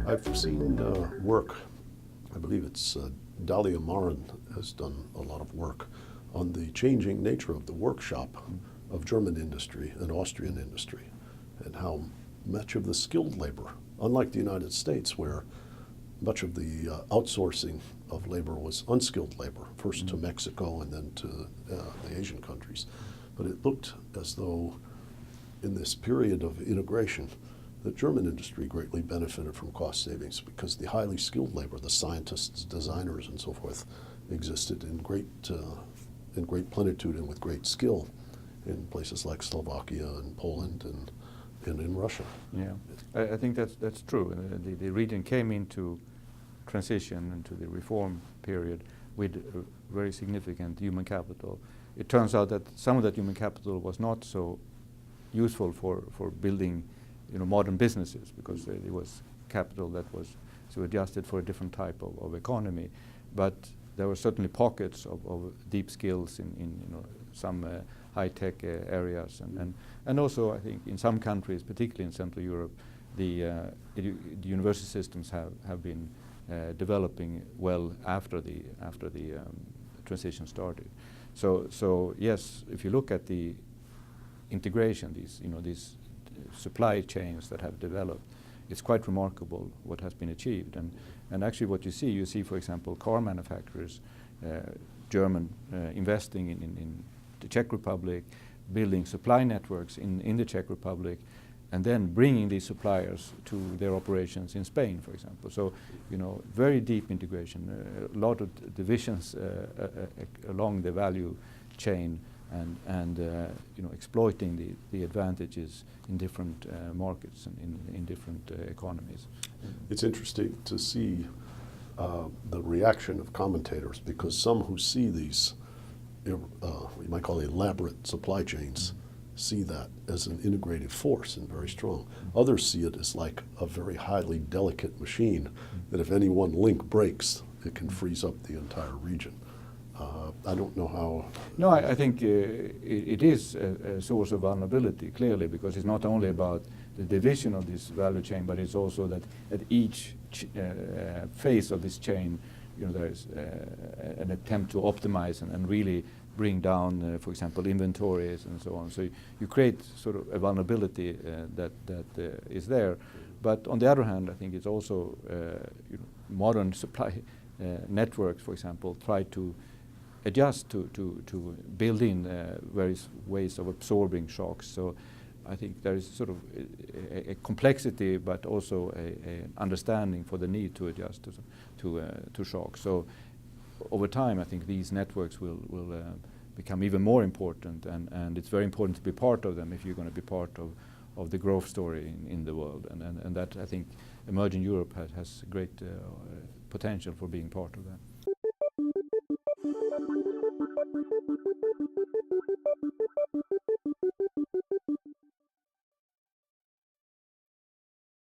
I've seen work, I believe it's Dalia Marin has done a lot of work on the changing nature of the workshop of German industry and Austrian industry, and how much of the skilled labor, unlike the United States where much of the outsourcing of labor was unskilled labor, first to Mexico and then to the Asian countries. But it looked as though in this period of integration, the German industry greatly benefited from cost savings because the highly skilled labor, the scientists, designers, and so forth, existed in great plenitude and with great skill in places like Slovakia and Poland and in Russia. Yeah, I think that's true. The region came into transition into the reform period with very significant human capital. It turns out that some of that human capital was not so useful for building modern businesses, because it was capital that was so adjusted for a different type of economy. But there were certainly pockets of deep skills in some high-tech areas, and also I think in some countries, particularly in Central Europe, the university systems have been developing well after the transition started. So yes, if you look at the integration, these supply chains that have developed, it's quite remarkable what has been achieved. And actually what you see, for example, car manufacturers, German, investing in the Czech Republic, building supply networks in the Czech Republic, and then bringing these suppliers to their operations in Spain, for example. So, very deep integration, a lot of divisions along the value chain, and exploiting the advantages in different markets and in different economies. It's interesting to see the reaction of commentators, because some who see these, you might call elaborate supply chains, see that as an integrative force and very strong. Others see it as like a very highly delicate machine that if any one link breaks, it can freeze up the entire region. I don't know how... No, I think it is a source of vulnerability, clearly, because it's not only about the division of this value chain, but it's also that at each phase of this chain, there is an attempt to optimize and really bring down, for example, inventories and so on. So you create sort of a vulnerability that is there. But on the other hand, I think it's also modern supply networks, for example, try to adjust to build in various ways of absorbing shocks. So I think there is sort of a complexity, but also an understanding for the need to adjust to shocks. So over time, I think these networks will become even more important, and it's very important to be part of them if you're going to be part of the growth story in the world. And that, I think, emerging Europe has great potential for being part of that.